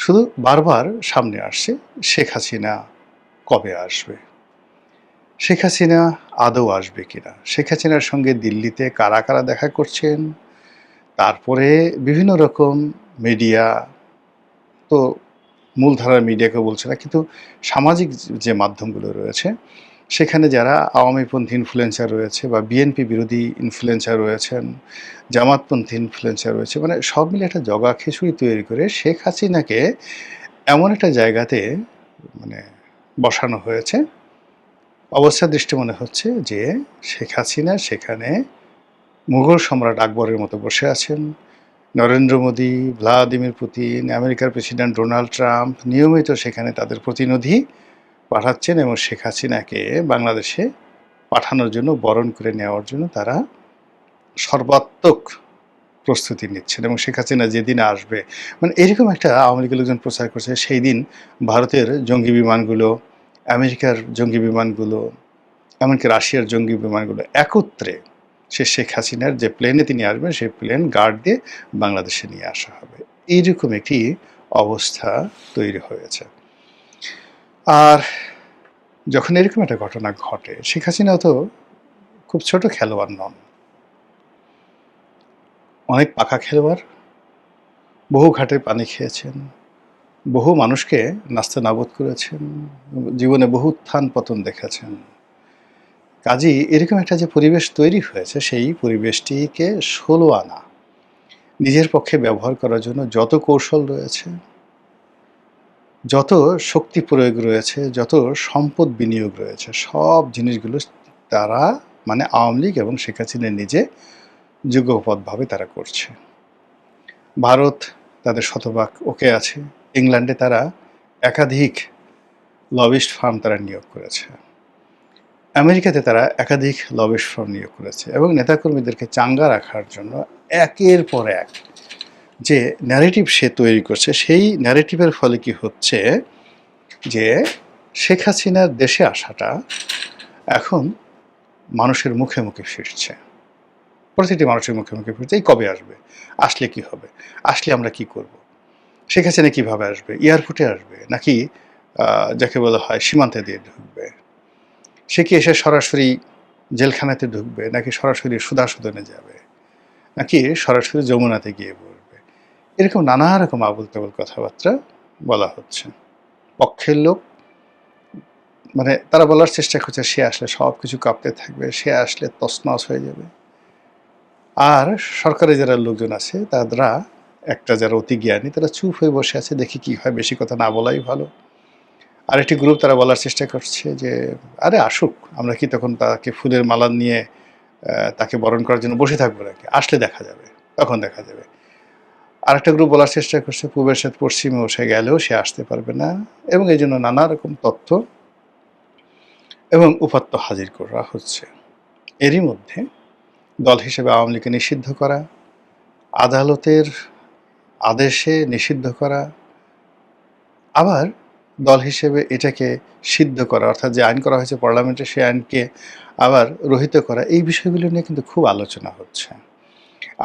শুধু বারবার সামনে আসছে শেখ হাসিনা কবে আসবে, শেখ হাসিনা আদৌ আসবে কিনা, শেখ হাসিনার সঙ্গে দিল্লিতে কারা কারা দেখা করছেন, তারপরে বিভিন্ন রকম মিডিয়া, তো মূলধারার মিডিয়াকে বলছে না, কিন্তু সামাজিক যে মাধ্যমগুলো রয়েছে সেখানে যারা আওয়ামীপন্থী ইনফ্লুয়েন্সার রয়েছে বা বিএনপি বিরোধী ইনফ্লুয়েন্সার রয়েছেন, জামাতপন্থী ইনফ্লুয়েন্সার রয়েছে, মানে সব মিলে একটা জগা খিচুড়ি তৈরি করে শেখ হাসিনাকে এমন একটা জায়গাতে মানে বসানো হয়েছে, অবস্থা দৃষ্টি মনে হচ্ছে যে শেখ হাসিনা সেখানে মুঘল সম্রাট আকবরের মতো বসে আছেন। নরেন্দ্র মোদী, ভ্লাদিমির পুতিন, আমেরিকার প্রেসিডেন্ট ডোনাল্ড ট্রাম্প নিয়মিত সেখানে তাদের প্রতিনিধি পাঠাচ্ছেন এবং শেখ হাসিনাকে বাংলাদেশে পাঠানোর জন্য, বরণ করে নেওয়ার জন্য তারা সর্বাত্মক প্রস্তুতি নিচ্ছেন। এবং শেখ হাসিনা যেদিন আসবে, মানে এরকম একটা আওয়ামী লীগের লোকজন প্রচার করছে, সেই দিন ভারতের জঙ্গি বিমানগুলো, আমেরিকার জঙ্গি বিমানগুলো, এমনকি রাশিয়ার জঙ্গি বিমানগুলো একত্রে শেখ হাসিনার যে প্লেনে তিনি আসবেন সেই প্লেন গার্ড দিয়ে বাংলাদেশে নিয়ে আসা হবে। এইরকম একটি অবস্থা তৈরি হয়েছে। আর যখন এরকম একটা ঘটনা ঘটে, শেখ হাসিনা তো খুব ছোট খেলোয়াড় নন, অনেক পাকা খেলোয়াড়, বহু ঘাটে পানি খেয়েছেন, বহু মানুষকে নাস্তানাবুদ করেছেন, জীবনে বহু উত্থান পতন দেখেছেন। কাজেই এরকম একটা যে পরিবেশ তৈরি হয়েছে, সেই পরিবেশটিকে 16 আনা নিজের পক্ষে ব্যবহার করার জন্য যত কৌশল রয়েছে, যত শক্তি প্রয়োগ রয়েছে, যত সম্পদ বিনিয়োগ রয়েছে, সব জিনিসগুলো তারা মানে আওয়ামী লীগ এবং শেখ হাসিনা নিজে যুগপৎভাবে তারা করছে। ভারত তাদের শতভাগ ওকে আছে, ইংল্যান্ডে তারা একাধিক লবিস্ট ফার্ম তারা নিয়োগ করেছে, আমেরিকাতে তারা একাধিক লবিস্ট ফার্ম নিয়োগ করেছে, এবং নেতাকর্মীদেরকে চাঙ্গা রাখার জন্য একের পর এক যে ন্যারেটিভ সে তৈরি করছে, সেই ন্যারেটিভের ফলে কি হচ্ছে যে শেখ হাসিনার দেশে আসাটা এখন মানুষের মুখে মুখে ফিরছে, প্রতিটি মানুষের মুখে মুখে ফিরছে। এই কবে আসবে, আসলে কি হবে, আসলে আমরা কি করব, শেখ হাসিনা কীভাবে আসবে, এয়ারপোর্টে আসবে নাকি যাকে বলা হয় সীমান্তে দিয়ে ঢুকবে, সে কি এসে সরাসরি জেলখানাতে ঢুকবে নাকি সরাসরি সুধাসদনে যাবে নাকি সরাসরি যমুনাতে গিয়ে পড়বে, এরকম নানা রকম আবুল তাবুল কথাবার্তা বলা হচ্ছে। পক্ষের লোক মানে তারা বলার চেষ্টা করছে সে আসলে সব কিছু কাঁপতে থাকবে, সে আসলে তছনছ হয়ে যাবে। আর সরকারে যারা লোকজন আছে তারা একটা যারা অতি জ্ঞানী, তারা চুপ হয়ে বসে আছে, দেখি কি হয়, বেশি কথা না বলাই ভালো। আরেকটি গ্রুপ তারা বলার চেষ্টা করছে যে আরে আসুক, আমরা কি তখন তাকে ফুলের মালা নিয়ে তাকে বরণ করার জন্য বসে থাকবো নাকি, আসলে দেখা যাবে, তখন দেখা যাবে। আরেকটা গ্রুপ বলার চেষ্টা করছে পূবের সাথে পশ্চিমে বসে গেলেও সে আসতে পারবে না, এবং এই জন্য নানা রকম তথ্য এবং উপাত্ত হাজির করা হচ্ছে। এরই মধ্যে দল হিসেবে আওয়ামী লীগকে নিষিদ্ধ করা, আদালতের আদেশে নিষিদ্ধ করা, আবার দল হিসেবে এটাকে সিদ্ধ করা, অর্থাৎ যে আইন করা হয়েছে পার্লামেন্টে সেই আইনকে আবার রহিত করা, এই বিষয়গুলো নিয়ে কিন্তু খুব আলোচনা হচ্ছে।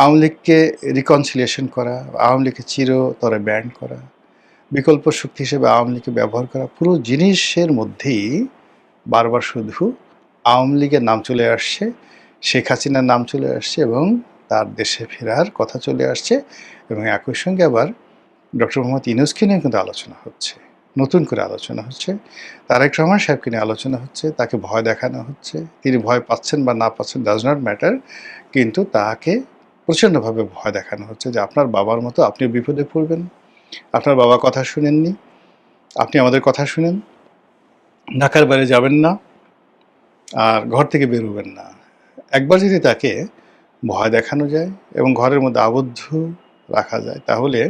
আওয়ামী লীগকে রিকনসিলিয়েশন করা, আওয়ামী লীগকে চিরতরে ব্যান করা, বিকল্প শক্তি হিসেবে আওয়ামী লীগকে ব্যবহার করা, পুরো জিনিসের মধ্যেই বারবার শুধু আওয়ামী লীগের নাম চলে আসছে, শেখ হাসিনার নাম চলে আসছে এবং তার দেশে ফেরার কথা চলে আসছে, এবং একই সঙ্গে আবার ডক্টর মোহাম্মদ ইউনূসকে নিয়ে কিন্তু আলোচনা হচ্ছে, নতুন করে আলোচনা হচ্ছে, তারেক রহমান সাহেবকে নিয়ে আলোচনা হচ্ছে, তাকে ভয় দেখানো হচ্ছে। তিনি ভয় পাচ্ছেন বা না পাচ্ছেন ডাজ নট ম্যাটার, কিন্তু তাকে প্রচণ্ডভাবে ভয় দেখানো হচ্ছে যে আপনার বাবার মতো আপনিও বিপদে পড়বেন, আপনার বাবা কথা শুনেননি, আপনি আমাদের কথা শুনেন, ঢাকার বাইরে যাবেন না আর ঘর থেকে বেরোবেন না। একবার যদি তাকে ভয় দেখানো যায় এবং ঘরের মধ্যে আবদ্ধ রাখা যায়, তাহলে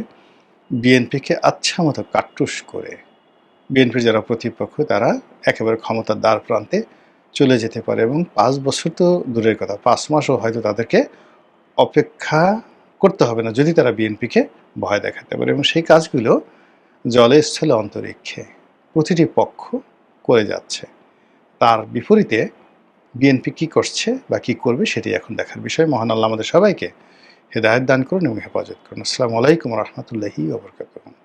বিএনপিকে আচ্ছা মতো কাট্টুস করে বিএনপির যারা প্রতিপক্ষ তারা একেবারে ক্ষমতার দ্বার প্রান্তে চলে যেতে পারে, এবং 5 বছর তো দূরের কথা, 5 মাসও হয়তো তাদেরকে অপেক্ষা করতে হবে না যদি তারা বিএনপিকে ভয় দেখাতে পারে। এবং সেই কাজগুলো জলে স্থলে অন্তরিক্ষে প্রতিটি পক্ষ করে যাচ্ছে। তার বিপরীতে বিএনপি কী করছে বা কী করবে সেটি এখন দেখার বিষয়। মহান আল্লাহ আমাদের সবাইকে হেদায়েত দান করুন এবং হেফাজত করুন। আসসালামু আলাইকুম ওয়া রাহমাতুল্লাহি ওয়া বারাকাতুহু।